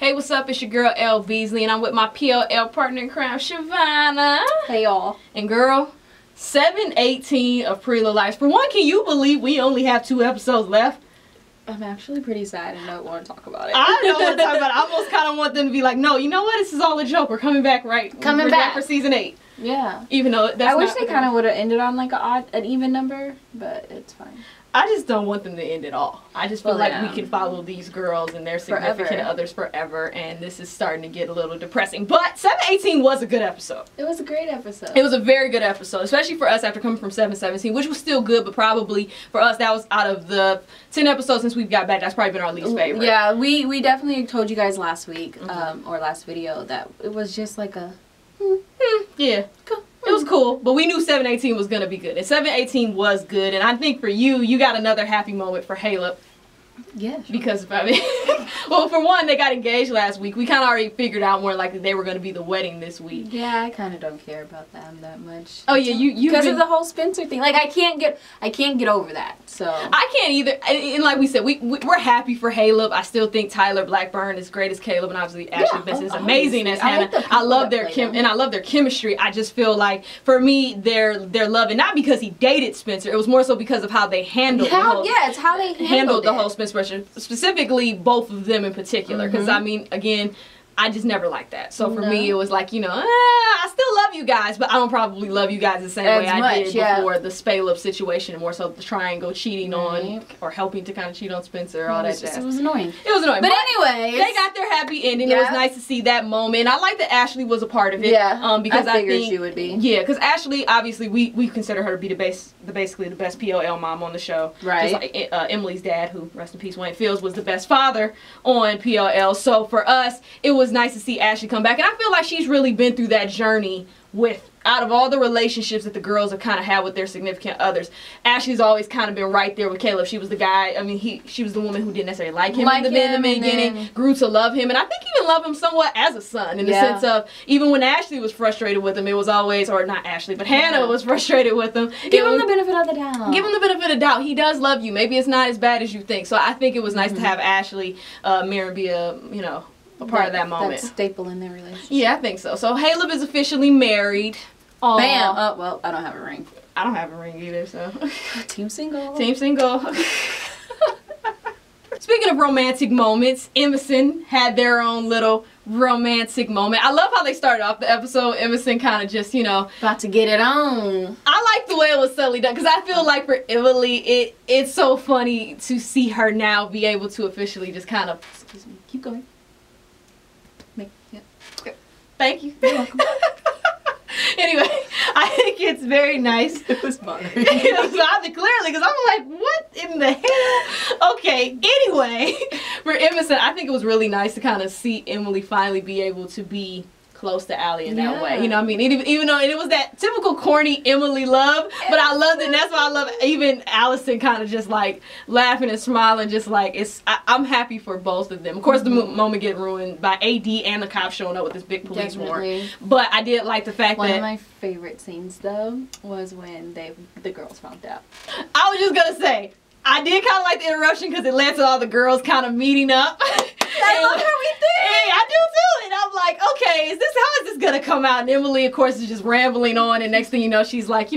Hey, what's up? It's your girl, Elle Beasley, and I'm with my PLL partner in crime, Shavana. Hey, y'all. And girl, 7/18 of Pretty Little Liars. For one, can you believe we only have 2 episodes left? I'm actually pretty sad and don't want to talk about it. I don't want to talk about it. I almost kind of want them to be like, no, you know what? This is all a joke. We're coming back, right? Coming We're back for season 8. Yeah. Even though that's I wish they kind of would have ended on like an even number, but it's fine. I just don't want them to end at all. I just feel like yeah. we can follow these girls and their significant Forever. others forever, and this is starting to get a little depressing. But 7/18 was a good episode. It was a great episode. It was a very good episode, especially for us after coming from 7/17, which was still good, but probably for us, that was out of the 10 episodes since we've got back, that's probably been our least favorite. Yeah, we definitely told you guys last week, or last video, that it was just like a... Yeah. It was cool, but we knew 7/18 was going to be good. And 7/18 was good, and I think for you got another happy moment for Caleb. Yeah, sure. Because, I mean, well, for one, they got engaged last week. We kind of already figured out more likely they were going to be the wedding this week. Yeah, I kind of don't care about them that much. Oh, yeah, you because of the whole Spencer thing. Like, I can't get over that, so. I can't either. And like we said, we're happy for Caleb. I still think Tyler Blackburn is great as Caleb, and obviously Ashley Benson is amazing as Hannah. I love their I love their chemistry. I just feel like, for me, they're loving, not because he dated Spencer, it was more so because of how they handled it's how they handled the whole Spencer situation, specifically both of them in particular. Because I mean, again, I just never liked that. So for me, it was like, you know, I still love you guys, but I don't probably love you guys the same way I did before the Spaleb situation, and more so the triangle cheating on, or helping to kind of cheat on Spencer, all that jazz. It was annoying. It was annoying. But anyways, they got their happy ending. It was nice to see that moment. I like that Ashley was a part of it. Yeah, because I figured she would be. Yeah, because Ashley, obviously, we consider her to be basically the best POL mom on the show. Right. Just like Emily's dad, who, rest in peace, Wayne Fields, was the best father on POL. So for us, it was nice to see Ashley come back, and I feel like she's really been through that journey with, out of all the relationships that the girls have kind of had with their significant others, Ashley's always kind of been right there with Caleb. She was the guy, I mean, she was the woman who didn't necessarily like him in the beginning, grew to love him, and I think even love him somewhat as a son, in the sense of, even when Ashley was frustrated with him, it was always, or not Ashley, but Hannah was frustrated with him. Give him the benefit of the doubt. Give him the benefit of the doubt. He does love you. Maybe it's not as bad as you think. So I think it was nice to have Ashley, Mirren be a part of that moment. That staple in their relationship. Yeah, I think so. So Caleb is officially married. Aww. Bam. Oh, well, I don't have a ring. I don't have a ring either, so. Team single. Team single. Speaking of romantic moments, Emerson had their own little romantic moment. I love how they started off the episode. Emerson kind of just, about to get it on. I like the way it was subtly done, because I feel like for Emily, it's so funny to see her now be able to officially just kind of. Excuse me. Keep going. Thank you. You're welcome. Anyway, I think it's very nice. It was bothering me. It was bothering clearly, because I'm like, what in the hell? Okay, anyway, for Emerson, I think it was really nice to kind of see Emily finally be able to be close to Allie in that way. You know what I mean? Even though it was that typical corny Emily love, but I loved it, and that's why I love it. Even Allison kind of just like laughing and smiling, just like I'm happy for both of them. Of course, the moment getting ruined by AD and the cops showing up with this big police warrant. But I did like the fact that one of my favorite scenes though was when the girls found out. I was just gonna say, I did kind of like the interruption because it led to all the girls kind of meeting up. I love how we did. Hey, I do too. And I'm like, okay, how is this gonna come out? And Emily, of course, is just rambling on, and next thing you know, she's like,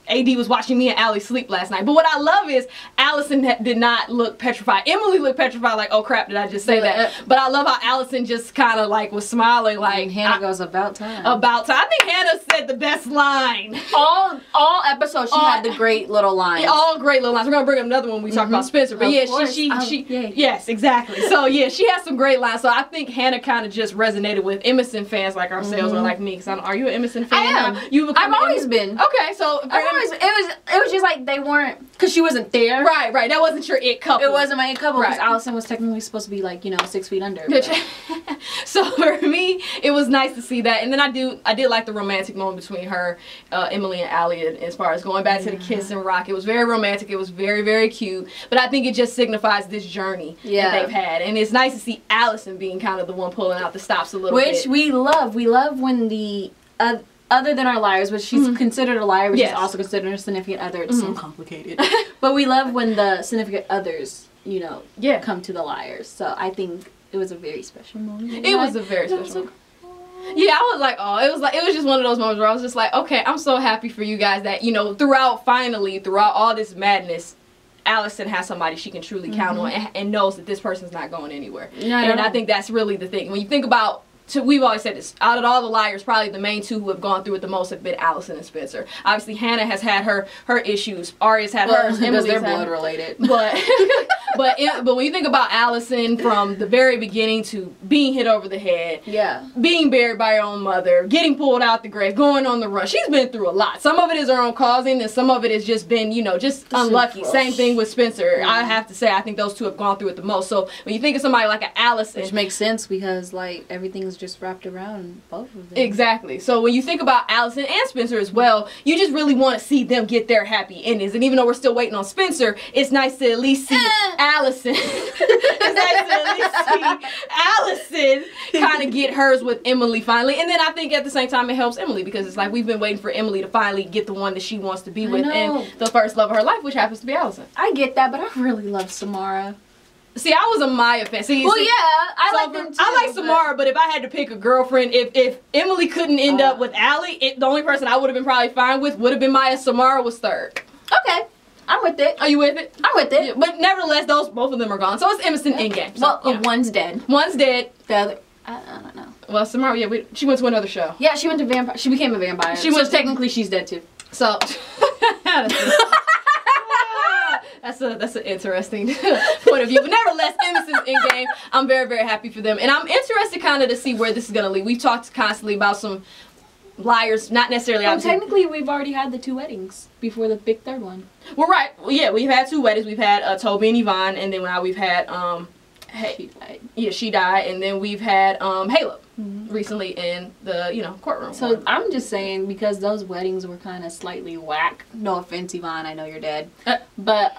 AD was watching me and Allie sleep last night. But what I love is Allison did not look petrified. Emily looked petrified, like, oh crap, did I just say that? But I love how Allison just kind of like was smiling, like. And Hannah goes, about time. About time. I think Hannah said the best line. All episodes she had the great little lines. All great little lines. We're gonna bring up another one when we talk about Spencer. But yes, exactly. So yeah, she has some great lines. So I think Hannah kind of just resonated with Emerson fans like ourselves, or like me. Cause are you an Emerson fan? I am. I've always been. Okay, so. It was just like they weren't, because she wasn't there. Right. That wasn't your it couple. It wasn't my it couple, because Allison was technically supposed to be like, 6 feet under. So for me, it was nice to see that. And then I did like the romantic moment between her, Emily and Allie, as far as going back to the kiss and rock. It was very romantic. It was very, very cute. But I think it just signifies this journey that they've had. And it's nice to see Allison being kind of the one pulling out the stops a little bit. Which we love. We love when the other than our liars, which she's considered a liar, but she's also considered a significant other. It's so complicated. But we love when the significant others, come to the liars. So I think it was a very special moment. It was a very special moment. Yeah, I was like, oh, it was just one of those moments where I was just like, okay, I'm so happy for you guys that, you know, throughout all this madness, Allison has somebody she can truly count on and knows that this person's not going anywhere. And I think that's really the thing. When you think about, we've always said this, out of all the liars, probably the main two who have gone through it the most have been Allison and Spencer. Obviously, Hannah has had her issues. Aria's had hers. Because they're blood related. But but when you think about Allison from the very beginning to being hit over the head, being buried by her own mother, getting pulled out the grave, going on the run, she's been through a lot. Some of it is her own causing, and some of it has just been, you know, just unlucky. Same thing with Spencer. I have to say, I think those two have gone through it the most. So when you think of somebody like an Allison, which makes sense because like everything's just wrapped around both of them. Exactly. So when you think about Allison and Spencer as well, you just really want to see them get their happy endings. And even though we're still waiting on Spencer, it's nice to at least see Allison. It's nice to at least see Allison kind of get hers with Emily finally. And then I think at the same time it helps Emily because it's like we've been waiting for Emily to finally get the one that she wants to be with and the first love of her life, which happens to be Allison. I get that, but I really love Samara. See, I was a Maya fan. I like them too. I like Samara, but if I had to pick a girlfriend, if Emily couldn't end up with Allie, the only person I would have been probably fine with would have been Maya. Samara was third. Okay. I'm with it. Are you with it? I'm with it. Yeah, but nevertheless, both of them are gone. So it's Emerson Endgame. So, well, one's dead. One's dead. The other, I don't know. Well, Samara, she went to another show. Yeah, she went to vampire. She became a vampire. Technically she's dead too. So that's an interesting point of view. But nevertheless, Emerson's Endgame. I'm very, very happy for them. And I'm interested kind of to see where this is going to lead. We've talked constantly about some liars, not necessarily. Well, technically, we've already had the 2 weddings before the big third one. Well, right. Well, yeah, we've had 2 weddings. We've had Toby and Yvonne, and then now we've had she died. Yeah, she died, and then we've had Halo recently in the courtroom. So I'm just saying because those weddings were kind of slightly whack. No offense, Yvonne. I know you're dead, but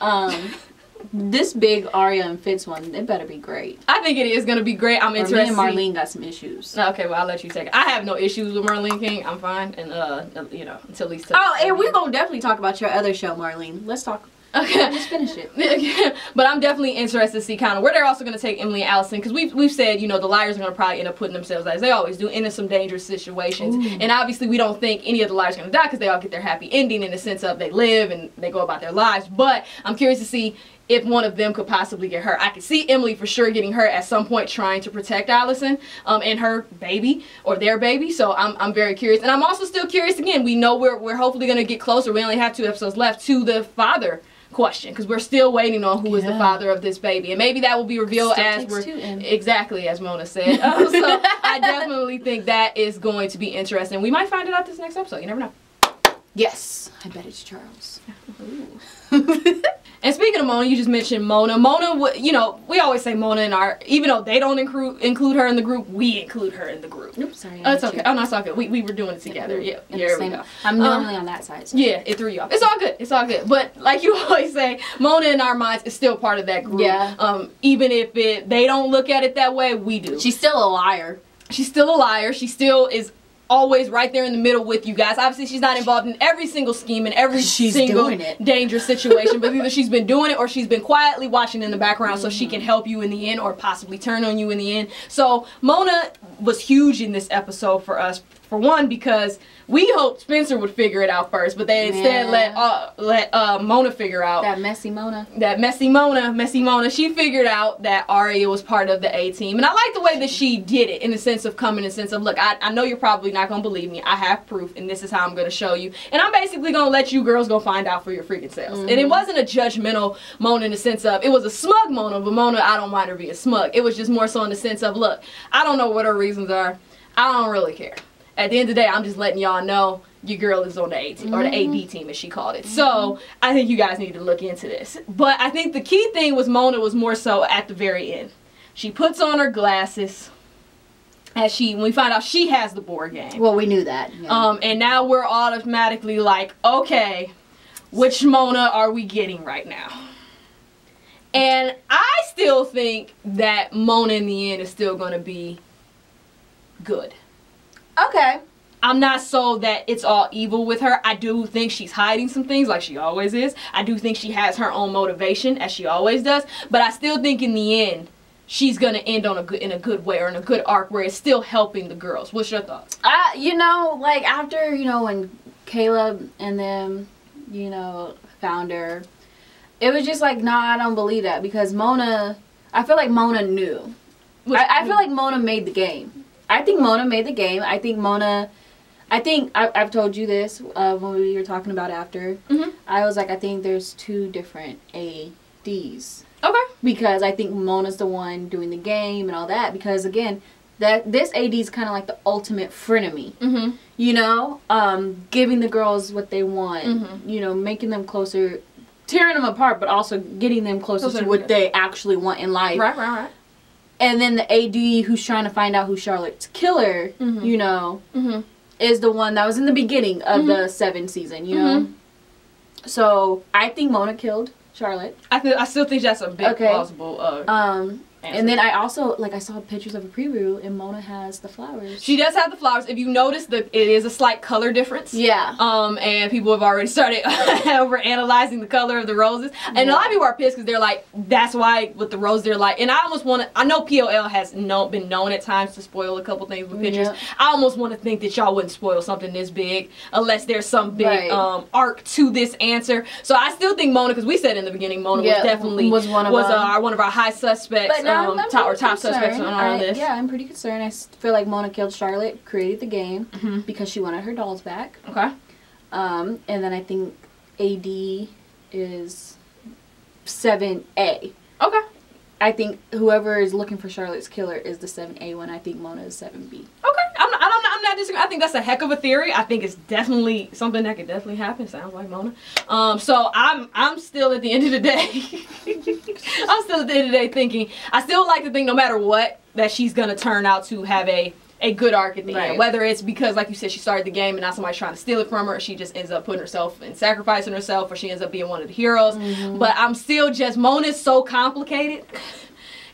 this big Aria and Fitz one, it better be great. I think it is going to be great. I'm interested. Me and Marlene got some issues. Okay, well, I'll let you take it. I have no issues with Marlene King. I'm fine. And, until Lisa. Oh, and we're going to definitely talk about your other show, Marlene. Let's talk. Okay. Just finish it. But I'm definitely interested to see kind of where they're also going to take Emily and Allison. Because we've said, the liars are going to probably end up putting themselves, as they always do, into some dangerous situations. Ooh. And obviously we don't think any of the liars are going to die because they all get their happy ending in the sense of they live and they go about their lives. But I'm curious to see if one of them could possibly get hurt. I could see Emily for sure getting hurt at some point trying to protect Allison and her baby or their baby. So I'm very curious. And I'm also still curious again. We know we're hopefully going to get closer. We only have 2 episodes left to the father question because we're still waiting on who is the father of this baby, and maybe that will be revealed as we're exactly as Mona said. So I definitely think that is going to be interesting. We might find it out this next episode. You never know. Yes, I bet it's Charles. And speaking of Mona, you just mentioned Mona. Mona, we always say Mona in our, even though they don't include her in the group, we include her in the group. Oops, sorry. Oh, it's okay. Oh, no, it's all good. We were doing it together. Yeah, here we go. I'm normally on that side. So. Yeah, it threw you off. It's all good. It's all good. But like you always say, Mona in our minds is still part of that group. Yeah. Even if they don't look at it that way, we do. She's still a liar. She's still a liar. She still is always right there in the middle with you guys. Obviously, she's not involved in every single scheme and every single dangerous situation, but either she's been doing it or she's been quietly watching in the background so she can help you in the end or possibly turn on you in the end. So Mona was huge in this episode for us. For one, because we hoped Spencer would figure it out first, but they instead let Mona figure out. That messy Mona. That messy Mona. She figured out that Aria was part of the A-team. And I like the way that she did it in the sense of look, I know you're probably not going to believe me. I have proof, and this is how I'm going to show you. And I'm basically going to let you girls go find out for your freaking selves. And it wasn't a judgmental Mona in the sense of, it was a smug Mona, but Mona, I don't mind her being smug. It was just more so in the sense of, look, I don't know what her reasons are. I don't really care. At the end of the day, I'm just letting y'all know your girl is on the A team, or the AD team as she called it. So I think you guys need to look into this. But I think the key thing with Mona was more so at the very end. She puts on her glasses when we find out she has the board game. Well, we knew that. Yeah. And now we're automatically like, okay, which Mona are we getting right now? And I still think that Mona in the end is still going to be good. Okay. I'm not so that it's all evil with her. I do think she's hiding some things like she always is. I do think she has her own motivation as she always does. But I still think in the end, she's gonna end on in a good way or in a good arc where it's still helping the girls. What's your thoughts? You know, like after, you know, when Caleb and them, you know, found her, it was just like, nah, I don't believe that, because Mona, I feel like Mona knew. I feel like Mona made the game. I think Mona made the game. I think I've told you this when we were talking about after. Mm-hmm. I was like, I think there's 2 different ADs. Okay. Because I think Mona's the one doing the game and all that. Because again, this AD is kind of like the ultimate frenemy. Mm-hmm. You know, giving the girls what they want. Mm-hmm. You know, making them closer, tearing them apart, but also getting them closer to what they actually want in life. Right. And then the AD who's trying to find out who Charlotte's killer, Mm-hmm. you know, Mm-hmm. is the one that was in the beginning of Mm-hmm. the 7th season, you know? Mm-hmm. So, I think Mona killed Charlotte. I still think that's a big plausible answer. And then I also, like, I saw pictures of a preview, and Mona has the flowers. She does have the flowers. If you notice, it is a slight color difference. Yeah. And people have already started over analyzing the color of the roses. And a lot of people are pissed because they're like, that's why with the rose they're like. And I almost want to. I know PLL has been known at times to spoil a couple things with pictures. Yeah. I almost want to think that y'all wouldn't spoil something this big unless there's some big arc to this answer. So I still think Mona, because we said in the beginning, Mona was definitely one of our high suspects. But now top suspects on all this. Yeah, I'm pretty concerned. I feel like Mona killed Charlotte, created the game, Mm-hmm. because she wanted her dolls back. Okay. And then I think AD is 7A. Okay. I think whoever is looking for Charlotte's killer is the 7A one. I think Mona is 7B. Okay, I'm not disagreeing. I think that's a heck of a theory. I think it's definitely something that could definitely happen. Sounds like Mona. So I'm still at the end of the day. I'm still at the end of the day thinking. I still like to think no matter what that she's gonna turn out to have a good arc at the end. Whether it's because, like you said, she started the game and now somebody's trying to steal it from her, or she just ends up putting herself and sacrificing herself, or she ends up being one of the heroes. Mm-hmm. But I'm still just, Mona's so complicated.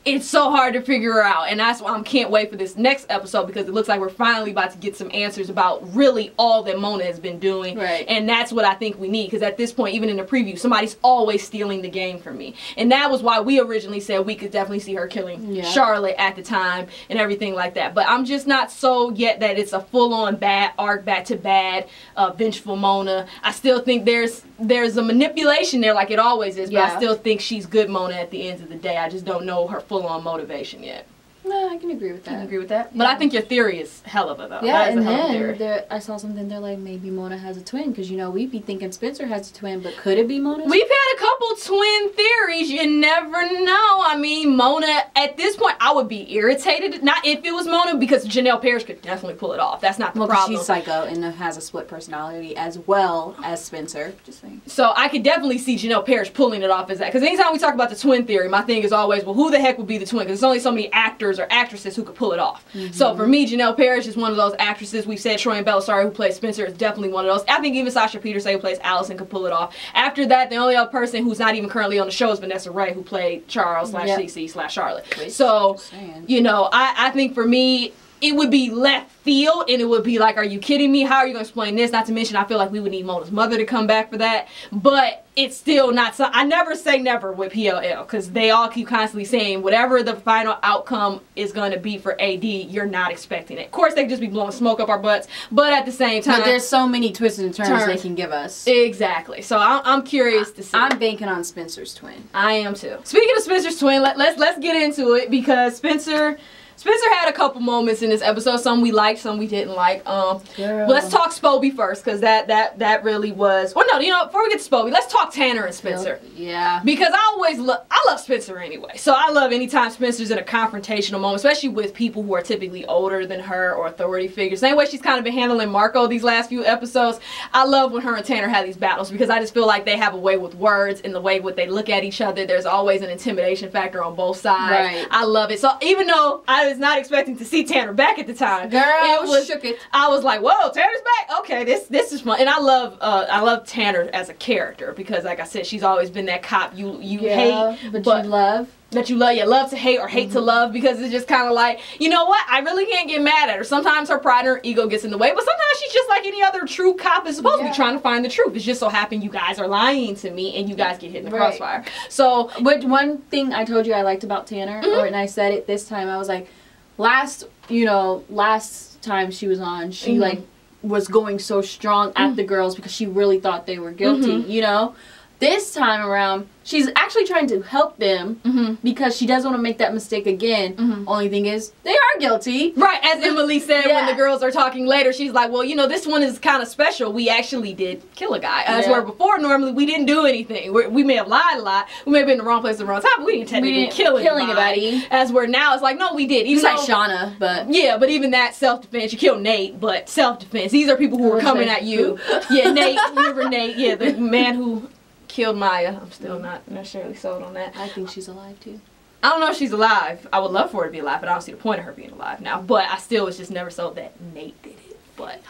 It's so hard to figure her out, and that's why I can't wait for this next episode, because it looks like we're finally about to get some answers about really all that Mona has been doing. Right. And that's what I think we need, because at this point, even in the preview, somebody's always stealing the game from me. And that was why we originally said we could definitely see her killing Charlotte at the time and everything like that. But I'm just not so yet that it's a full-on bad arc, back to bad, vengeful Mona. I still think there's a manipulation there, like it always is, but I still think she's good Mona at the end of the day. I just don't know her full-on motivation yet. No, I can agree with that. You can agree with that? But I think your theory is hell of a though. Yeah, that is and a hell of a theory. I saw something, they're like, maybe Mona has a twin, because, you know, we'd be thinking Spencer has a twin, but could it be Mona? We've had a couple twin theories. You never know. I mean, Mona, at this point, I would be irritated. Not if it was Mona, because Janelle Parrish could definitely pull it off. That's not the problem. She's psycho and has a split personality as well as Spencer. Just saying. So I could definitely see Janelle Parrish pulling it off as that. Because anytime we talk about the twin theory, my thing is always, well, who the heck would be the twin? Because there's only so many actors or actresses who could pull it off. Mm-hmm. So for me, Janelle Parrish is one of those actresses. We've said Troy and Bellisari, who plays Spencer, is definitely one of those. I think even Sasha Peterson, who plays Allison, could pull it off. After that, the only other person who's not even currently on the show is Vanessa Ray, who played Charles / Cece / Charlotte. So, you know, I think for me, it would be left field, and it would be like, are you kidding me? How are you going to explain this? Not to mention, I feel like we would need Mona's mother to come back for that. But it's still not so. I never say never with PLL, because they all keep constantly saying whatever the final outcome is going to be for AD, you're not expecting it. Of course, they could just be blowing smoke up our butts, but at the same time, but there's so many twists and turns they can give us. Exactly. So I'm curious to see. I'm banking on Spencer's twin. I am too. Speaking of Spencer's twin, let's get into it, because Spencer had a couple moments in this episode. Some we liked, some we didn't like. Let's talk Spoby first, because that really was. Well, no, you know, before we get to Spoby, let's talk Tanner and Spencer. Yeah. Because I love Spencer anyway. So I love anytime Spencer's in a confrontational moment, especially with people who are typically older than her or authority figures. Same way she's kind of been handling Marco these last few episodes. I love when her and Tanner have these battles, because I just feel like they have a way with words and the way what they look at each other. There's always an intimidation factor on both sides. Right. I love it. So even though I was not expecting to see Tanner back at the time, girl, I was like, whoa, Tanner's back. Okay, this is fun. And I love Tanner as a character, because like I said, she's always been that cop you hate, but you love. that you love, love to hate or hate to love, because it's just kind of like, you know what, I really can't get mad at her. Sometimes her pride and her ego gets in the way, but sometimes she's just like any other true cop is supposed to be, trying to find the truth. It's just so happened you guys are lying to me and you guys get hit in the crossfire. So, but one thing I told you I liked about Tanner, and I said it this time, I was like, last time she was on, she like was going so strong at the girls because she really thought they were guilty, you know? This time around, she's actually trying to help them because she doesn't want to make that mistake again. Only thing is, they are guilty. Right, as Emily said when the girls are talking later, she's like, well, you know, this one is kind of special. We actually did kill a guy. As where before, normally, we didn't do anything. We may have lied a lot. We may have been in the wrong place at the wrong time, but we didn't technically kill anybody. As where now, it's like, no, we did. Even like Shauna, but... Yeah, but even that self-defense, you killed Nate, but self-defense. These are people who were coming at you. Yeah, Nate, you remember Nate? Yeah, the man who... killed Maya. I'm still not necessarily sold on that. I think she's alive too. I don't know if she's alive. I would love for her to be alive, but I don't see the point of her being alive now. But I still was just never sold that Nate did it. But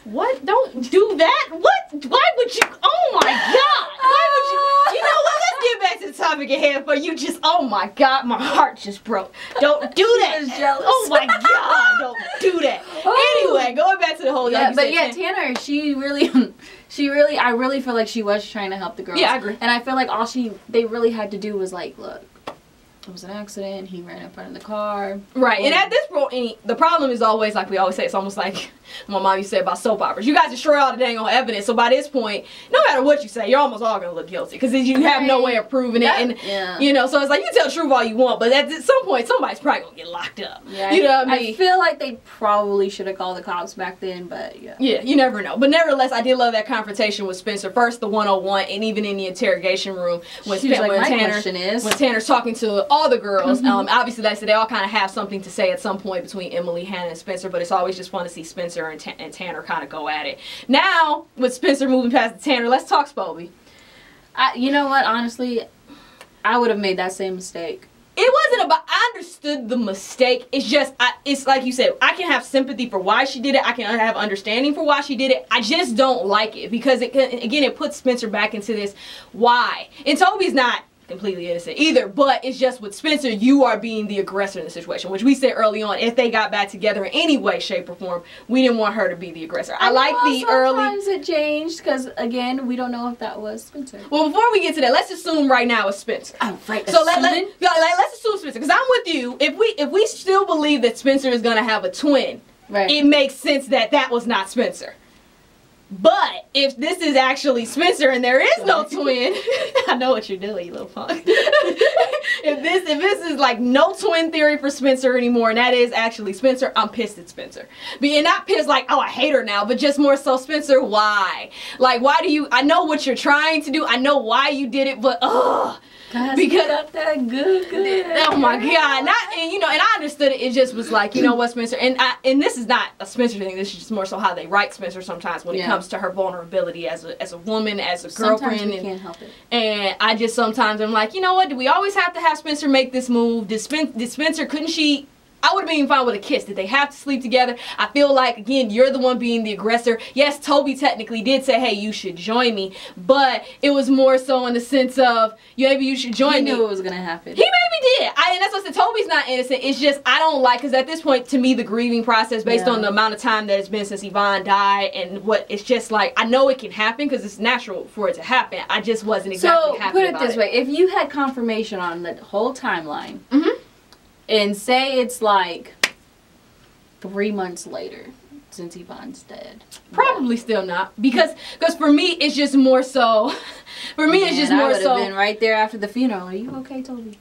what? Don't do that. What? Why would you? Oh my God! Why would you? You know what? Let's get back to the topic at hand. For you, just oh my God, my heart just broke. Don't do that. Oh my God! Don't do that. Anyway, going back to the whole Tanner, I really feel like she was trying to help the girls. Yeah, I agree. And I feel like all they really had to do was like, look, it was an accident. He ran in front of the car. Right. And at this point, the problem is always, like we always say, it's almost like my mom used to say about soap operas. You guys destroy all the dang old evidence. So by this point, no matter what you say, you're almost all going to look guilty. Because you have no way of proving it. And, you know, so it's like, you can tell the truth all you want. But at some point, somebody's probably going to get locked up. Yeah, you know what I mean? I feel like they probably should have called the cops back then. But yeah. Yeah, you never know. But nevertheless, I did love that confrontation with Spencer. First, the 101, and even in the interrogation room when Tanner's talking to all the girls. Obviously, like I said, they all kind of have something to say at some point between Emily, Hannah, and Spencer, but it's always just fun to see Spencer and Tanner kind of go at it. Now, with Spencer moving past Tanner, let's talk Spoby. You know what? Honestly, I would have made that same mistake. It wasn't about, I understood the mistake. It's just, it's like you said, I can have sympathy for why she did it. I can have understanding for why she did it. I just don't like it because, it puts Spencer back into this why. And Toby's not completely innocent either, but it's just with Spencer, you are being the aggressor in the situation, which we said early on, if they got back together in any way, shape, or form, we didn't want her to be the aggressor. I like the early... Sometimes it changed, because, again, we don't know if that was Spencer. Well, before we get to that, let's assume right now it's Spencer. Oh, right. So let's assume Spencer, because I'm with you. If we still believe that Spencer is going to have a twin, it makes sense that that was not Spencer. But if this is actually Spencer and there is no twin, I know what you're doing, you little punk. if this is like no twin theory for Spencer anymore, and that is actually Spencer, I'm pissed at Spencer. Being not pissed like, oh, I hate her now, but just more so, Spencer, why? Like, why do you? I know what you're trying to do. I know why you did it, but because got that good. Oh my God! And I understood it. It just was like, you know what, Spencer, and this is not a Spencer thing. This is just more so how they write Spencer sometimes when it comes to her vulnerability as a woman, as a girlfriend. Sometimes we can't help it. And I just sometimes I'm like, you know what? Do we always have to have Spencer make this move? Did Spencer? Couldn't she? I would have been fine with a kiss. Did they have to sleep together? I feel like, again, you're the one being the aggressor. Yes, Toby technically did say, hey, you should join me. But it was more so in the sense of, maybe you should join me. He knew it was going to happen. He maybe did. And that's what I said. Toby's not innocent. It's just, I don't like, because at this point, to me, the grieving process, based on the amount of time that it's been since Yvonne died, and what, it's just like, I know it can happen because it's natural for it to happen. I just wasn't exactly happy about it. So, put it this way. If you had confirmation on the whole timeline, and say it's like 3 months later since Yvonne's dead. Probably still not. Because for me, it's just more so. For me, it's just more so. I would have been right there after the funeral. Are you okay, Toby?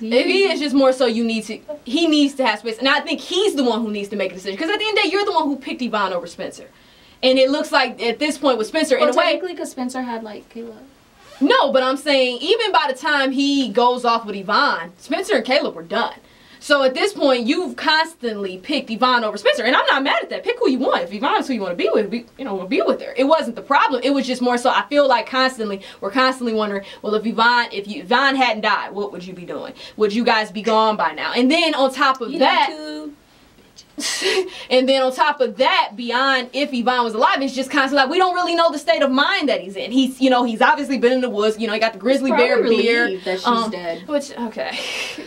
It's just more so he needs to have space. And I think he's the one who needs to make a decision. Because at the end of the day, you're the one who picked Yvonne over Spencer. And it looks like at this point with Spencer, in a way. Technically, because Spencer had like Caleb. No, but I'm saying even by the time he goes off with Yvonne, Spencer and Caleb were done. So at this point, you've constantly picked Yvonne over Spencer, and I'm not mad at that. Pick who you want. If Yvonne's who you want to be with, we'll be with her. It wasn't the problem. It was just more so. I feel like we're constantly wondering, well, if Yvonne hadn't died, what would you be doing? Would you guys be gone by now? And then on top of that, And then on top of that, beyond if Yvonne was alive, it's just kind of like we don't really know the state of mind that he's in. He's, you know, he's obviously been in the woods. You know, he got the grizzly bear beard. That she's dead. Which, okay,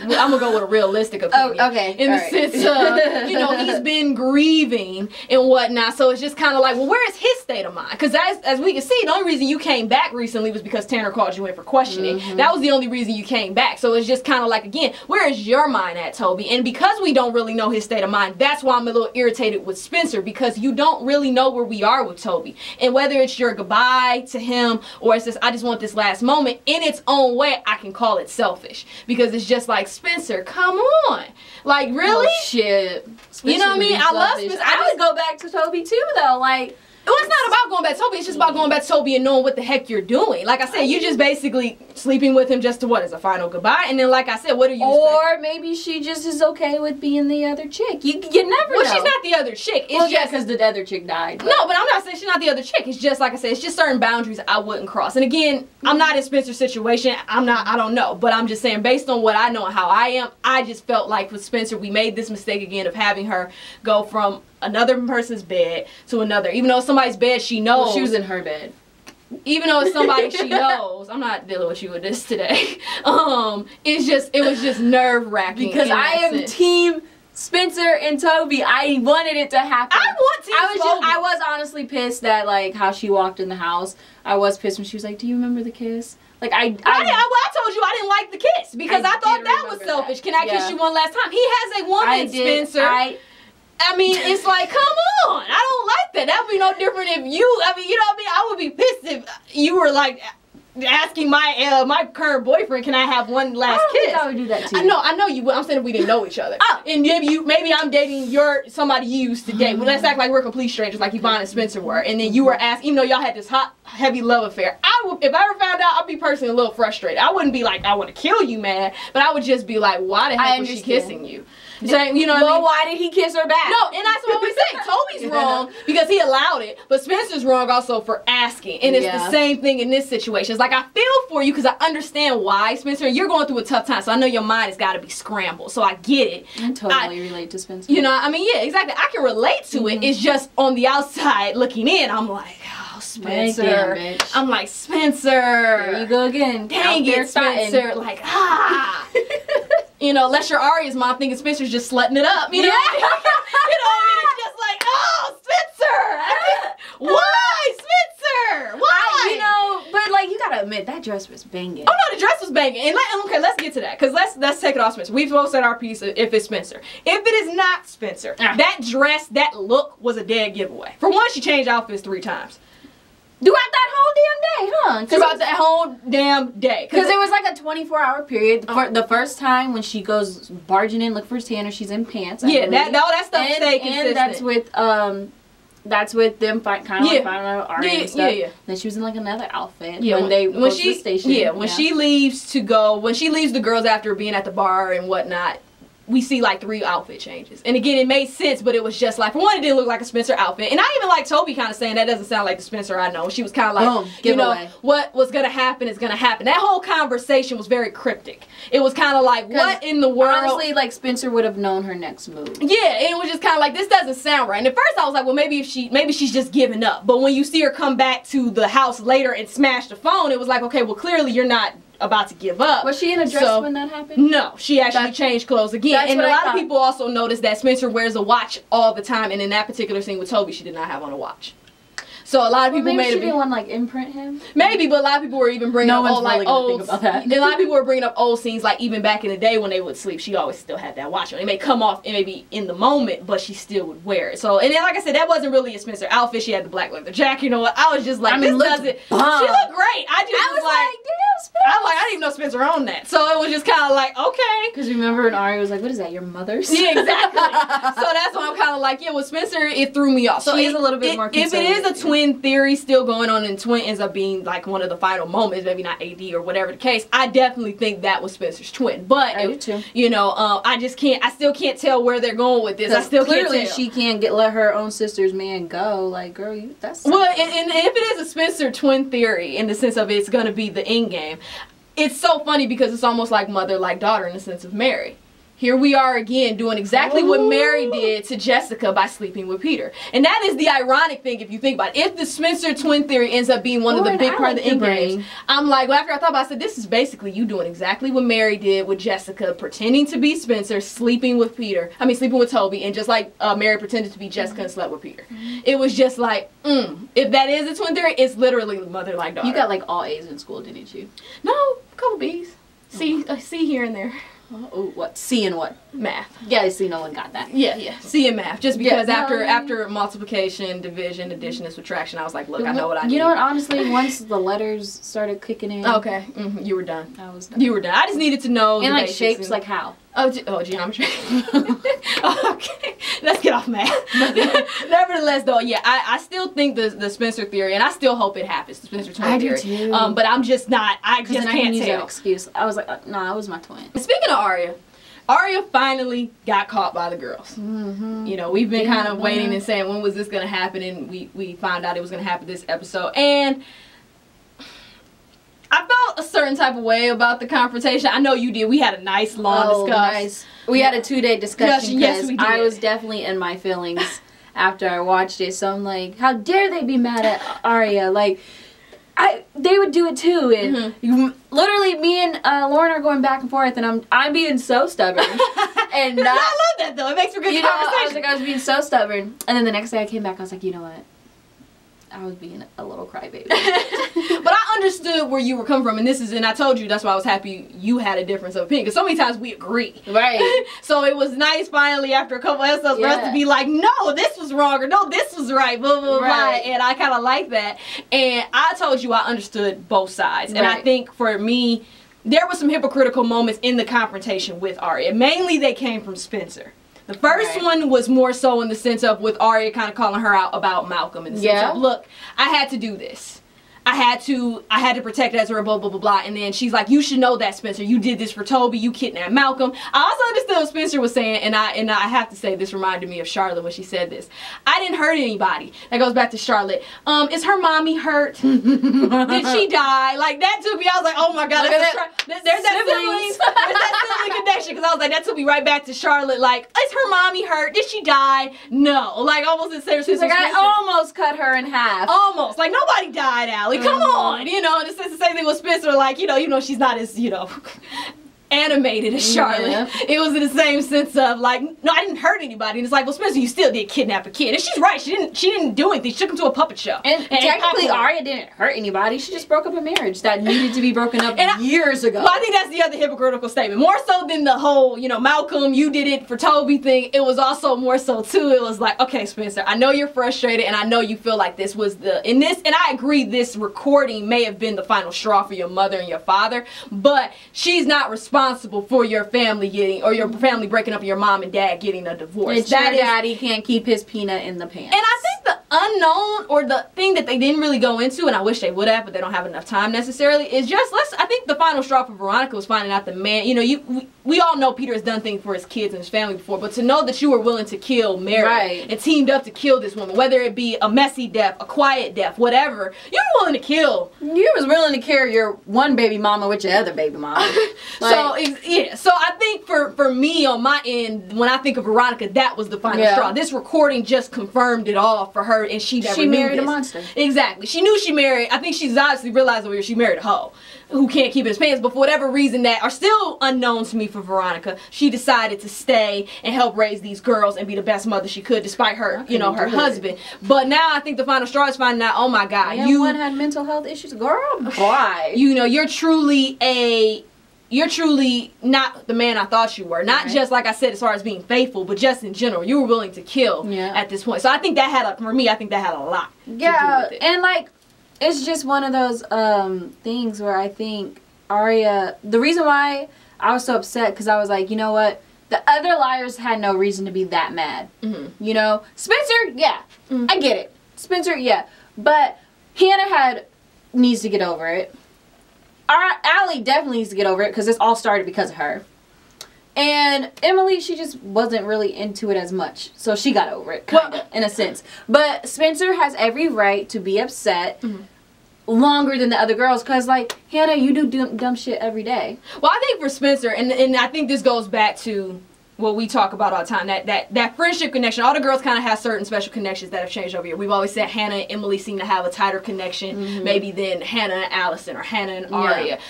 I'm gonna go with a realistic opinion. Oh, okay. In the sense of, you know, he's been grieving and whatnot. So it's just kind of like, well, where is his state of mind? Because as we can see, the only reason you came back recently was because Tanner called you in for questioning. That was the only reason you came back. So it's just kind of like, again, where is your mind at, Toby? And because we don't really know his state of mind, that's why I'm a little irritated with Spencer, because you don't really know where we are with Toby. And whether it's your goodbye to him or it's just, I just want this last moment, in its own way, I can call it selfish. Because it's just like, Spencer, come on. Like, really? Oh, shit. Spencer, you know what I mean? I love Spencer. I would go back to Toby too, though. Like, well, it's not about going back to Toby. It's just about going back to Toby and knowing what the heck you're doing. Like I said, you just basically sleeping with him just to what, as a final goodbye? And then, like I said, what are you or maybe she just is okay with being the other chick. You never know. Well, she's not the other chick. It's well, just yeah, because the other chick died. No, but I'm not saying she's not the other chick. It's just, like I said, it's just certain boundaries I wouldn't cross. And again, I'm not in Spencer's situation. I don't know. But I'm just saying, based on what I know and how I am, I just felt like with Spencer, we made this mistake again of having her go from another person's bed to another. Even though it's somebody's bed she knows. Well, she was in her bed. Even though it's somebody she knows. I'm not dealing with you with this today. It was just nerve-wracking. Because I am team Spencer and Toby. I wanted it to happen. I want team Toby. I was honestly pissed that, like, how she walked in the house. I was pissed when she was like, do you remember the kiss? Like, I told you I didn't like the kiss because I thought that was selfish. That. Can I kiss you one last time? He has a woman, Spencer. I mean, it's like, come on. I don't like that. That would be no different if you, I mean, you know what I mean? I would be pissed if you were like asking my current boyfriend, can I have one last kiss? I would do that too. I know you would. I'm saying if we didn't know each other. Oh. And maybe I'm dating somebody you used to date. Well, let's act like we're complete strangers, like Yvonne and Spencer were. And then you were asked, even though y'all had this hot, heavy love affair. If I ever found out, I'd be personally a little frustrated. I wouldn't be like, I want to kill you, man. But I would just be like, why the heck was she kissing you? Saying, you know what I mean? Why did he kiss her back? No, and that's what we say. Toby's wrong because he allowed it, but Spencer's wrong also for asking. And it's the same thing in this situation. It's like, I feel for you because I understand why, Spencer. You're going through a tough time, so I know your mind has got to be scrambled. So I get it. I totally relate to Spencer. You know, I mean, yeah, exactly. I can relate to it. It's just on the outside looking in, I'm like, oh, Spencer. Damn, I'm like, Spencer. There you go again. Dang it, Spencer. Like, you know, unless you're Arya's mom thinking Spencer's just slutting it up. You know, you know what I mean? It's just like, oh, Spencer. Why, Spencer? Why? You know, but like, you gotta admit, that dress was banging. Oh, no, the dress was banging. And okay, let's get to that. Because let's take it off Spencer. We've both said our piece if it's Spencer. If it is not Spencer, that dress, that look was a dead giveaway. For one, she changed outfits 3 times. Throughout that whole damn day, huh? Throughout that whole damn day. Because it was like a 24-hour period. The first time when she goes barging in, look for Tanner, she's in pants. Yeah, that stuff stayed consistent. And that's with them kind of like finding out Arya and stuff. Yeah. Then she was in like another outfit when they go to the station. Yeah, when she leaves the girls after being at the bar and whatnot, we see like 3 outfit changes. And again, it made sense, but it was just like, for one, it didn't look like a Spencer outfit. And I even like Toby kind of saying that doesn't sound like the Spencer I know. She was kind of like, you know, what was going to happen is going to happen. That whole conversation was very cryptic. It was kind of like, what in the world? Honestly, like Spencer would have known her next move. Yeah, and it was just kind of like, this doesn't sound right. And at first I was like, well, maybe she's just giving up. But when you see her come back to the house later and smash the phone, it was like, okay, well, clearly you're not about to give up. Was she in a dress when that happened? No, she actually changed clothes again. And a lot of people also noticed that Spencer wears a watch all the time, and in that particular scene with Toby, she did not have on a watch. So a lot of people maybe she didn't want to like imprint him. Maybe, but a lot of people were even bringing up old, like old. Think about that. A lot of people were bringing up old scenes, like even back in the day when they would sleep, she always still had that watch on. It may come off, it may be in the moment, but she still would wear it. So, and then like I said, that wasn't really a Spencer outfit. She had the black leather jacket. You know what? I was just like, this doesn't. She looked great. I was like, damn, Spencer. I didn't even know Spencer owned that. So it was just kind of like, okay. Because remember when Arya was like, what is that, your mother's? Yeah, exactly. So that's why I'm kind of like, yeah, with Spencer, it threw me off. So she's a little bit more conservative. If it is a twin theory still going on and twin ends up being like one of the final moments, maybe not AD or whatever the case, I definitely think that was Spencer's twin. But I do too. You know, I still can't tell where they're going with this. I still clearly can't tell. She can't let her own sister's man go. Like, girl, that's well, and if it is a Spencer twin theory in the sense of it's gonna be the end game, it's so funny because it's almost like mother like daughter in the sense of Mary. here we are again doing exactly what Mary did to Jessica by sleeping with Peter. And that is the ironic thing if you think about it. If the Spencer twin theory ends up being one of the big part of the end games, I'm like, well, after I thought about it, I said, this is basically you doing exactly what Mary did with Jessica, pretending to be Spencer, sleeping with Toby, and just like Mary pretended to be Jessica and slept with Peter. It was just like, if that is a twin theory, it's literally mother like daughter. You got like all A's in school, didn't you? No, a couple B's. C here and there. Oh, what? C and what? Math. Yeah, see, no one got that. Yeah. C and math. Just because after multiplication, division, addition, and subtraction, I was like, look, I know what I need. You know what? Honestly, once the letters started kicking in. Okay. You were done. I was done. You were done. I just needed to know. And like shapes, like how? Oh, geometry. Okay. Let's get off math. Nevertheless, though, yeah, I still think the Spencer theory, and I still hope it happens. The Spencer twin theory. I do too. But I'm just not. I just can't use tell. An excuse. I was like, no, it was my twin. Speaking of Arya finally got caught by the girls. You know, we've been kind of waiting and saying, when was this going to happen? And we found out it was going to happen this episode. And I felt a certain type of way about the confrontation. I know you did. We had a nice long discussion. Nice. We had a 2-day discussion yes, we did. I was definitely in my feelings after I watched it. So I'm like, how dare they be mad at Arya? Like, they would do it too, and literally me and Lauren are going back and forth, and I'm being so stubborn. And I love that though. It makes for good conversation. I was being so stubborn, and then the next day I came back, I was like, you know what? I was being a little crybaby. But I understood where you were coming from, and I told you that's why I was happy you had a difference of opinion, because so many times we agree. Right. So it was nice finally after a couple episodes for us to be like, no, this was wrong, or no, this was right, blah, blah, blah. And I kind of like that. And I told you I understood both sides. And I think for me, there were some hypocritical moments in the confrontation with Arya. Mainly they came from Spencer. The first one was more so in the sense of with Arya kind of calling her out about Malcolm in the sense of, look, I had to do this. I had to protect Ezra, blah, blah, blah, blah. And then she's like, you should know that, Spencer. You did this for Toby. You kidnapped Malcolm. I also understood what Spencer was saying, and I have to say this reminded me of Charlotte when she said this. I didn't hurt anybody. That goes back to Charlotte. Is her mommy hurt? Did she die? Like, that took me, I was like, oh my God. There's that sibling connection, because I was like, that took me right back to Charlotte. Like, is her mommy hurt? Did she die? No. Like, almost in Sarah. She's like, I almost cut her in half. Almost. Like, nobody died, Allie. Come on, you know, it's the same thing with Spencer, like, you know, she's not as, you know, animated as Charlotte. It was in the same sense of like, no, I didn't hurt anybody. And it's like, well, Spencer, you still did kidnap a kid. And she's right, she didn't do anything. She took him to a puppet show. And technically Arya didn't hurt anybody. She just broke up a marriage that needed to be broken up years ago. Well, I think that's the other hypocritical statement. More so than the whole, you know, Malcolm, you did it for Toby thing. It was also more so too, it was like, okay, Spencer, I know you're frustrated and I know you feel like this was and I agree this recording may have been the final straw for your mother and your father, but she's not responsible for your family getting, or your family breaking up and your mom and dad getting a divorce. And your daddy can't keep his peanut in the pants. And I think the unknown, or the thing that they didn't really go into, and I wish they would have, but they don't have enough time necessarily, is just, I think the final straw for Veronica was finding out the man, you know, we all know Peter has done things for his kids and his family before, but to know that you were willing to kill Mary and teamed up to kill this woman, whether it be a messy death, a quiet death, whatever, you were willing to kill. You was willing to carry your one baby mama with your other baby mama. So I think for me on my end, when I think of Veronica, that was the final straw. This recording just confirmed it all for her, and she never knew married a monster. Exactly. She knew she married. I think she's obviously realized over here she married a hoe who can't keep his pants, but for whatever reason that are still unknown to me for Veronica, she decided to stay and help raise these girls and be the best mother she could despite her, you know, her husband. But now I think the final straw is finding out, oh my God, one had mental health issues. Girl, why? You know, you're truly not the man I thought you were. Not just, like I said, as far as being faithful, but just in general. You were willing to kill at this point. So I think that had, for me, I think that had a lot to do with it. And like, it's just one of those things where I think Arya, the reason why I was so upset, because I was like, you know what? The other liars had no reason to be that mad. You know? Spencer, I get it. Spencer, but Hannah needs to get over it. Allie definitely needs to get over it because this all started because of her. And Emily, she just wasn't really into it as much. So she got over it, kind of, in a sense. But Spencer has every right to be upset longer than the other girls, because like Hannah, you do dumb shit every day. Well, I think for Spencer, and I think this goes back to what we talk about all the time, that friendship connection. All the girls kind of have certain special connections that have changed over here. We've always said Hannah and Emily seem to have a tighter connection maybe than Hannah and Allison or Hannah and Aria.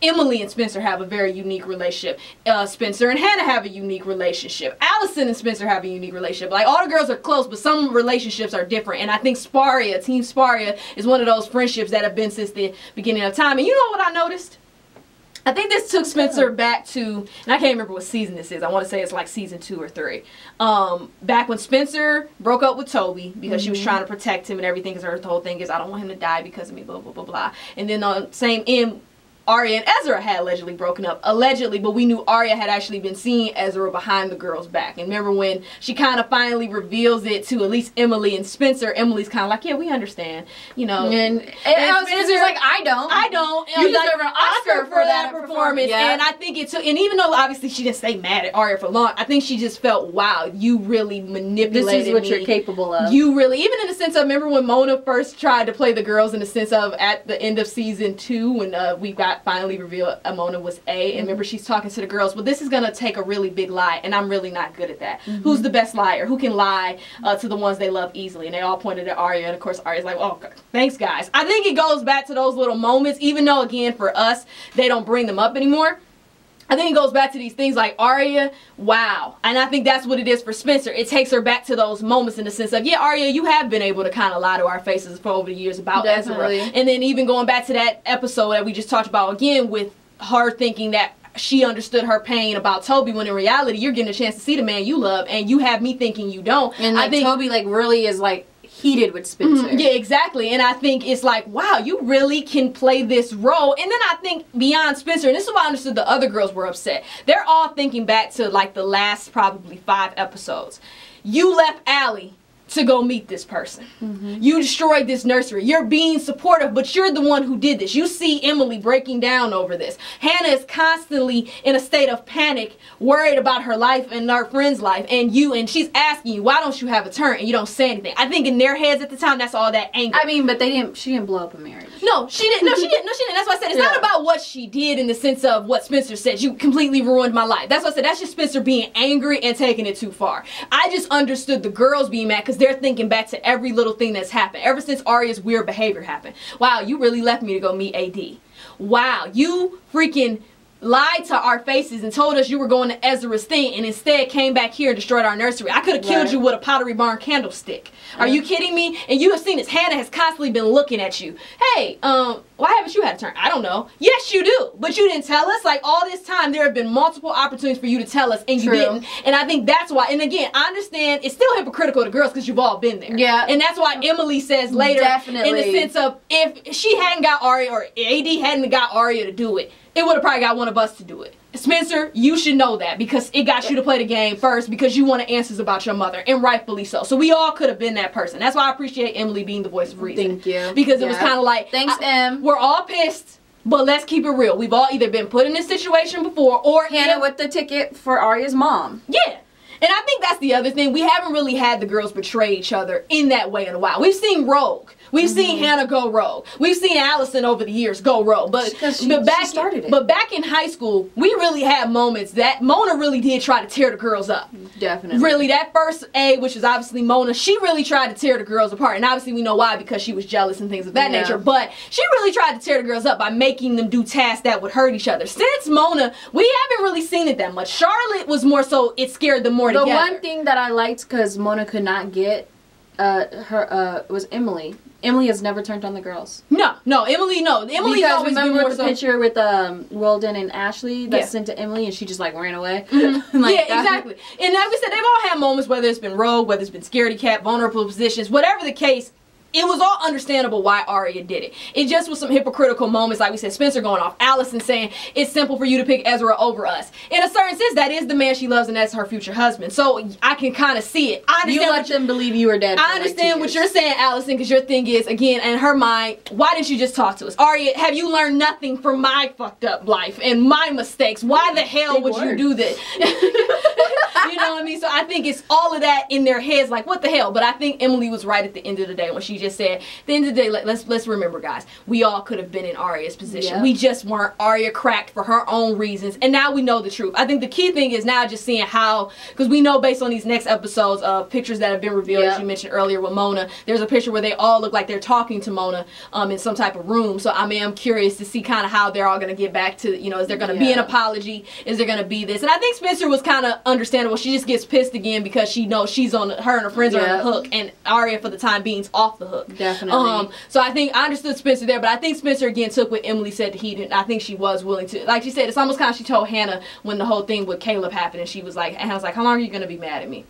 Emily and Spencer have a very unique relationship. Spencer and Hannah have a unique relationship. Allison and Spencer have a unique relationship. Like, all the girls are close, but some relationships are different. And I think Sparia, Team Sparia, is one of those friendships that have been since the beginning of time. And you know what I noticed? I think this took Spencer back to, and I can't remember what season this is. I want to say it's like season 2 or 3. Back when Spencer broke up with Toby because she was trying to protect him and everything, because her whole thing is, I don't want him to die because of me, blah, blah, blah, blah. And then on the same end, Aria and Ezra had allegedly broken up. Allegedly, but we knew Aria had actually been seeing Ezra behind the girl's back. And remember when she kind of finally reveals it to at least Emily and Spencer, Emily's kind of like, yeah, we understand, you know. And Spencer's like, I don't. You deserve an Oscar for that performance. Yeah. And I think it took, and even though obviously she didn't stay mad at Aria for long, I think she just felt, wow, you really manipulated me. This is what you're capable of. You really, even in the sense of, remember when Mona first tried to play the girls, in the sense of at the end of season 2 when we got finally revealed Mona was A, and remember she's talking to the girls, well, this is gonna take a really big lie, and I'm really not good at that. Who's the best liar? Who can lie to the ones they love easily? And they all pointed at Aria, and of course Aria's like, oh, thanks guys. I think it goes back to those little moments, even though again for us they don't bring them up anymore. I think it goes back to these things like Aria, wow. And I think that's what it is for Spencer. It takes her back to those moments in the sense of, yeah, Aria, you have been able to kind of lie to our faces for over the years about Ezra. And then even going back to that episode that we just talked about again with her thinking that she understood her pain about Toby, when in reality you're getting a chance to see the man you love, and you have me thinking you don't. And like, I think Toby like really is like heated with Spencer. Yeah, exactly. And I think it's like, wow, you really can play this role. And then I think beyond Spencer, and this is why I understood the other girls were upset, they're all thinking back to like the last probably 5 episodes. You left Allie to go meet this person. You destroyed this nursery. You're being supportive, but you're the one who did this. You see Emily breaking down over this. Hannah is constantly in a state of panic, worried about her life and her friend's life, and she's asking you, why don't you have a turn? And you don't say anything. I think in their heads at the time, that's all that anger. I mean, but she didn't blow up a marriage. No, she didn't. No, she didn't. That's why I said it's not about what she did in the sense of what Spencer said. You completely ruined my life. That's what I said. That's just Spencer being angry and taking it too far. I just understood the girls being mad because they're thinking back to every little thing that's happened ever since Aria's weird behavior happened. Wow, you really left me to go meet AD. Wow, you freaking lied to our faces and told us you were going to Ezra's thing, and instead came back here and destroyed our nursery. I could have killed you with a Pottery Barn candlestick. Are you kidding me? And you have seen this. Hannah has constantly been looking at you. Hey, why haven't you had a turn? I don't know. Yes, you do. But you didn't tell us. Like, all this time, there have been multiple opportunities for you to tell us, and you didn't. And I think that's why. And again, I understand it's still hypocritical to girls because you've all been there. Yeah. And that's why Emily says later, in the sense of, if she hadn't got Aria, or AD hadn't got Aria to do it, it would have probably got one of us to do it. Spencer, you should know that, because it got you to play the game first because you wanted answers about your mother, and rightfully so. So we all could have been that person. That's why I appreciate Emily being the voice of reason. Thank you. Because it was kind of like, thanks, Em. We're all pissed, but let's keep it real. We've all either been put in this situation before, or Hannah with the ticket for Aria's mom. Yeah. And I think that's the other thing. We haven't really had the girls betray each other in that way in a while. We've seen rogue. We've seen Hannah go rogue. We've seen Allison over the years go rogue. But back in high school, we really had moments that Mona really did try to tear the girls up. Definitely. Really, that first A, which is obviously Mona, she really tried to tear the girls apart. And obviously we know why, because she was jealous and things of that nature. But she really tried to tear the girls up by making them do tasks that would hurt each other. Since Mona, we haven't really seen it that much. Charlotte was more so, it scared them more together. The one thing that I liked, because Mona could not get was Emily. Emily has never turned on the girls. No, Emily, no. Emily's always been more the picture with Weldon and Ashley that's sent to Emily, and she just like ran away. Exactly. And like we said, they've all had moments, whether it's been rogue, whether it's been scaredy cat, vulnerable positions, whatever the case. It was all understandable why Aria did it. It just was some hypocritical moments, like we said, Spencer going off, Allison saying it's simple for you to pick Ezra over us. In a certain sense, that is the man she loves, and that's her future husband. So I can kind of see it. I understand you let them believe you were dead. I understand what you're saying, Allison, because your thing is, again, in her mind, why didn't you just talk to us? Aria, have you learned nothing from my fucked up life and my mistakes? Why the hell would you do this? You know what I mean? So I think it's all of that in their heads, like, what the hell? But I think Emily was right at the end of the day when she just said, at the end of the day, let's remember, guys, we all could have been in Arya's position. Yep. We just weren't. Arya cracked for her own reasons, and now we know the truth. I think the key thing is now just seeing how, because we know based on these next episodes of pictures that have been revealed, as you mentioned earlier with Mona, there's a picture where they all look like they're talking to Mona in some type of room. So I mean, I'm curious to see kind of how they're all going to get back to, you know, is there going to be an apology? Is there going to be this? And I think Spencer was kind of understandable. She just gets pissed again because she knows she's on her and her friends are on the hook, and Arya for the time being's off the hook. Definitely. So I think I understood Spencer there, but I think Spencer again took what Emily said to heat, and I think she was willing to, like she said, it's almost kind of she told Hannah when the whole thing with Caleb happened, and she was like, Hannah's like, how long are you going to be mad at me?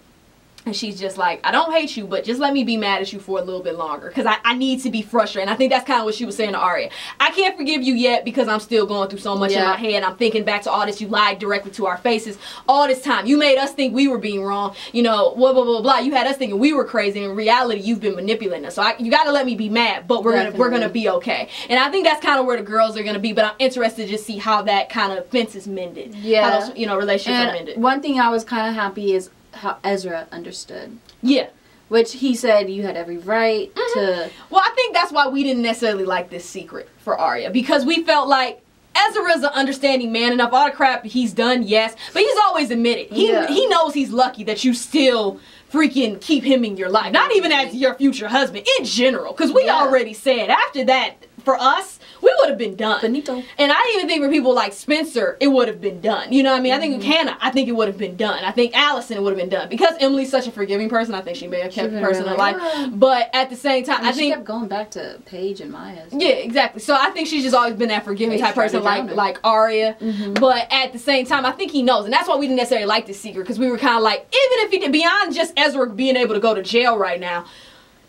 And she's just like, I don't hate you, but just let me be mad at you for a little bit longer, because I need to be frustrated. And I think that's kind of what she was saying to Arya. I can't forgive you yet because I'm still going through so much in my head. I'm thinking back to all this. You lied directly to our faces all this time. You made us think we were being wrong. You know, blah, blah, blah, blah. You had us thinking we were crazy. In reality, you've been manipulating us. So you got to let me be mad, but we're gonna be okay. And I think that's kind of where the girls are going to be, but I'm interested to just see how that kind of fence is mended. Yeah. How those, you know, relationships are mended. One thing I was kind of happy is how Ezra understood. Yeah. Which he said you had every right to... Well, I think that's why we didn't necessarily like this secret for Arya. Because we felt like Ezra's an understanding man enough. All the crap he's done, yes. But he's always admitted. He knows he's lucky that you still freaking keep him in your life. Not even as your future husband. In general. Because we already said after that, for us, we would have been done. Finito. And I even think for people like Spencer, it would have been done. You know what I mean? I think with Hannah, I think it would have been done. I think Allison, it would have been done. Because Emily's such a forgiving person, I think she may have kept the person alive. But at the same time, I think... she kept going back to Paige and Maya. Yeah, exactly. So I think she's just always been that forgiving type person like Arya. But at the same time, I think he knows. And that's why we didn't necessarily like this secret. Because we were kind of like, even if he did, beyond just Ezra being able to go to jail right now,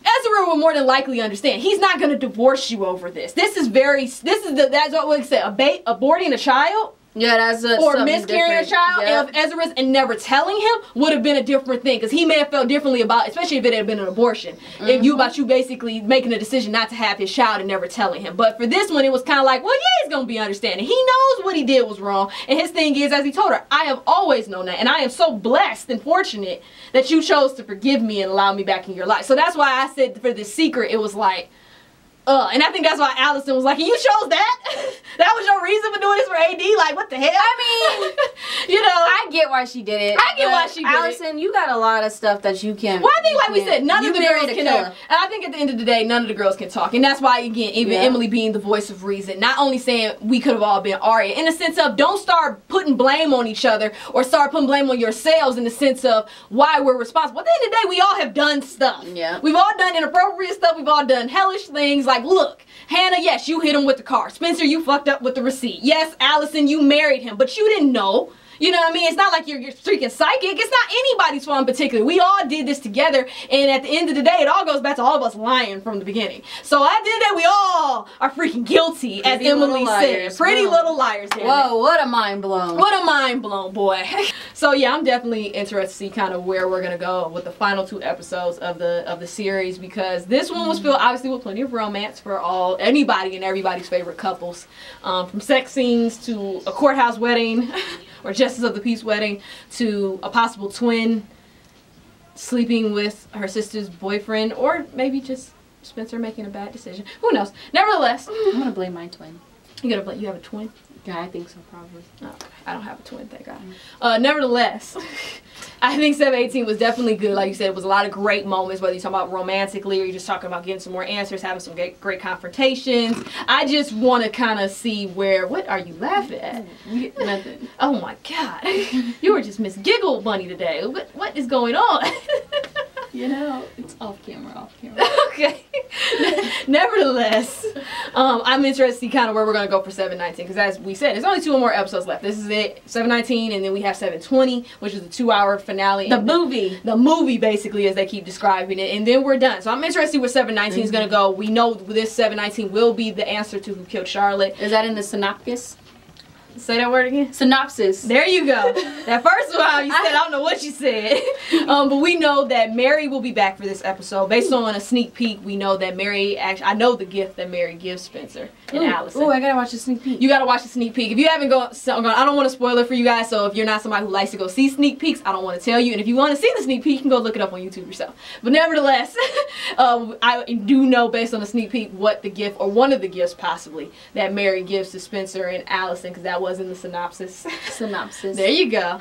Ezra will more than likely understand. He's not going to divorce you over this. That's what we said, aborting a child. Yeah, that's or miscarrying a child of Ezra's and never telling him would have been a different thing, because he may have felt differently about, especially if it had been an abortion. If you basically making a decision not to have his child and never telling him. But for this one, it was kind of like, well, yeah, he's gonna be understanding. He knows what he did was wrong, and his thing is, as he told her, I have always known that, and I am so blessed and fortunate that you chose to forgive me and allow me back in your life. So that's why I said for the secret, it was like. And I think that's why Allison was like, and you chose that? That was your reason for doing this for AD? Like, what the hell? I mean, you know, I get why she did it. I get why she did it. Allison, you got a lot of stuff that you can... Well, I think, like we said, none of the girls can... And I think at the end of the day, none of the girls can talk. And that's why, again, even Emily being the voice of reason, not only saying we could have all been Arya, in the sense of don't start putting blame on each other or start putting blame on yourselves in the sense of why we're responsible. At the end of the day, we all have done stuff. Yeah. We've all done inappropriate stuff. We've all done hellish things. Like, look, Hannah, yes, you hit him with the car. Spencer, you fucked up with the receipt. Yes, Allison, you married him, but you didn't know. You know what I mean? It's not like you're freaking psychic. It's not anybody's fault in particular. We all did this together, and at the end of the day, it all goes back to all of us lying from the beginning. So at the end of the day, we all are freaking guilty, as Emily said. Pretty little liars. Whoa, what a mind blown. What a mind blown, boy. So yeah, I'm definitely interested to see kind of where we're gonna go with the final 2 episodes of the series, because this one was filled obviously with plenty of romance for anybody and everybody's favorite couples, from sex scenes to a courthouse wedding. Or Justice of the Peace wedding, to a possible twin sleeping with her sister's boyfriend, or maybe just Spencer making a bad decision. Who knows? Nevertheless, I'm gonna blame my twin. You have a twin? Yeah, I think so, probably. Oh, okay. I don't have a twin, thank God. Nevertheless, I think 7/18 was definitely good. Like you said, it was a lot of great moments, whether you're talking about romantically or you're just talking about getting some more answers, having some great confrontations. I just want to kind of see what are you laughing at? Nothing. Oh my God. You were just Miss Giggle Bunny today. What is going on? You know, it's off camera. Okay. Nevertheless, I'm interested to see kind of where we're going to go for 7/19, because as we said, there's only 2 more episodes left. This is it, 7/19, and then we have 7/20, which is the 2-hour finale. The movie, basically, as they keep describing it, and then we're done. So I'm interested to see where 7/19 is going to go. We know this 7/19 will be the answer to who killed Charlotte. Is that in the synopsis? Say that word again. Synopsis. There you go. That first one, you said, I don't know what you said. But we know that Mary will be back for this episode. Based on a sneak peek, we know that Mary, actually, I know the gift that Mary gives Spencer and Allison. Oh, I gotta watch the sneak peek. You gotta watch the sneak peek. If you haven't I don't want to spoil it for you guys, so if you're not somebody who likes to go see sneak peeks, I don't want to tell you. And if you want to see the sneak peek, you can go look it up on YouTube yourself. But nevertheless, I do know based on the sneak peek what the gift, or one of the gifts possibly, that Mary gives to Spencer and Allison, because that was in the synopsis. Synopsis. There you go.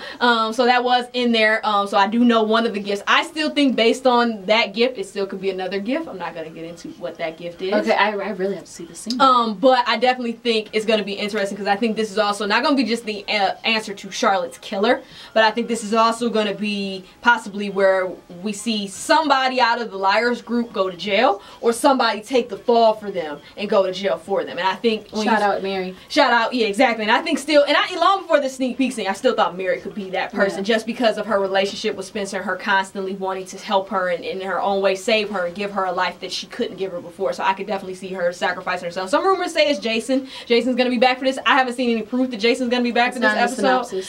So that was in there. So I do know one of the gifts. I still think based on that gift, it still could be another gift. I'm not going to get into what that gift is. Okay, I really have to see the scene. But I definitely think it's going to be interesting, because I think this is also not going to be just the answer to Charlotte's killer, but I think this is also going to be possibly where we see somebody out of the liars group go to jail, or somebody take the fall for them and go to jail for them. And I think shout out Mary. Shout out, yeah, exactly. And I think still, and long before the sneak peek scene, I still thought Mary could be that person, just because of her relationship with Spencer and her constantly wanting to help her and in her own way save her and give her a life that she couldn't give her before. So I could definitely see her sacrificing herself. Some rumors say it's Jason. Jason's gonna be back for this. I haven't seen any proof that Jason's gonna be back for this episode.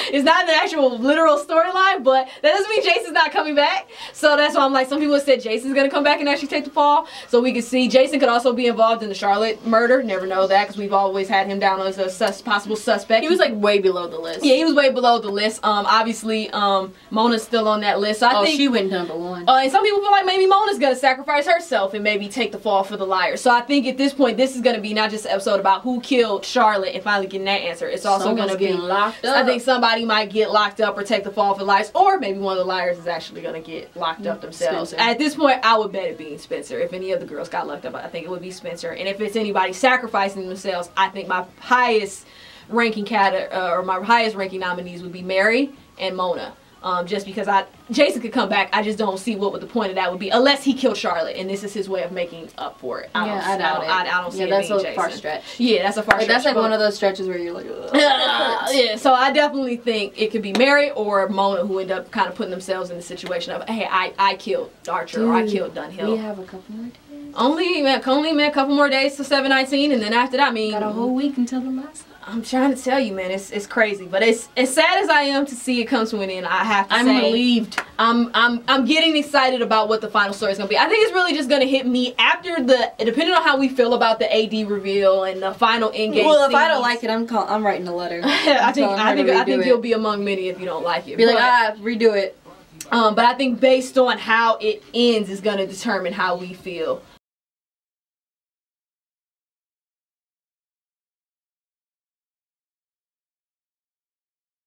It's not the actual literal storyline, but that doesn't mean Jason's not coming back. So that's why I'm like, some people have said Jason's gonna come back and actually take the fall. So we can see Jason could also be involved in the Charlotte murder. Never know that, because we've always had him down as a possible suspect. He was like way below the list. Yeah, he was way below the list. Obviously, Mona's still on that list. So I think she went number one. And some people feel like maybe Mona's gonna sacrifice herself and maybe take the fall for the liar. So I think at this point, this is gonna be not just an episode about who killed Charlotte and finally getting that answer. It's also gonna be locked up. I think somebody might get locked up or take the fall for liars, or maybe one of the liars is actually gonna get locked up themselves. Spencer. At this point, I would bet it being Spencer. If any of the girls got locked up, I think it would be Spencer. And if it's anybody sacrificing themselves, I think my highest ranking my highest ranking nominees would be Mary and Mona. Just because Jason could come back, I just don't see what the point of that would be, unless he killed Charlotte and this is his way of making up for it. I don't see it being Jason. That's a far stretch. Yeah, that's a far stretch. That's like one of those stretches where you're like, yeah. So I definitely think it could be Mary or Mona who end up kind of putting themselves in the situation of, hey, I killed Archer, or I killed Dunhill. We have a couple more days. Only a couple more days to 7/19, and then after that, I mean, got a whole week until the last. I'm trying to tell you, man, it's crazy, but it's as sad as I am to see it come to an end. I have to say, I'm relieved. I'm getting excited about what the final story is gonna be. I think it's really just gonna hit me after depending on how we feel about the AD reveal and the final endgame. Well, if I don't like it, I'm writing a letter. I think you'll be among many if you don't like it. Be like, redo it. But I think based on how it ends is gonna determine how we feel